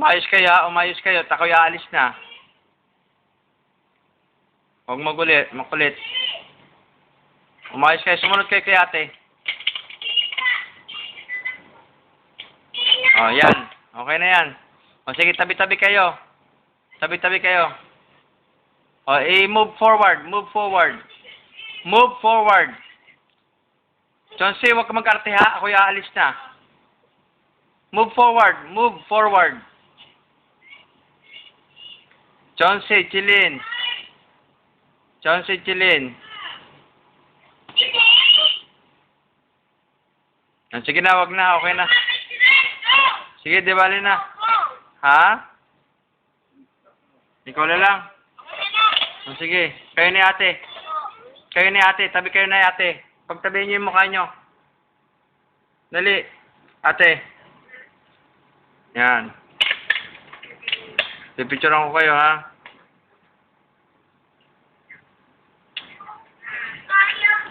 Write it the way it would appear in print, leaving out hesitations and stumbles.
Umayos kayo ha, umayos kayo. Ako'y aalis na. Huwag makulit. Umayos kayo, sumunod kayo kay ate. Oh, yan. Okay na yan. O sige, tabi-tabi kayo. Tabi-tabi kayo. O, move forward. Move forward. Chauncey, huwag ka mag-arte ha. Ako'y aalis na. Move forward. Chauncey, chillin. Sige na, wag na. Okay na. Sige, di bali na. Ha? Ikaw na lang. Sige, kayo ni ate. Tabi kayo na ate. Pagtabihin niyo yung mukha niyo. Dali. Ate. Yan. Pipicturean ko kayo ha.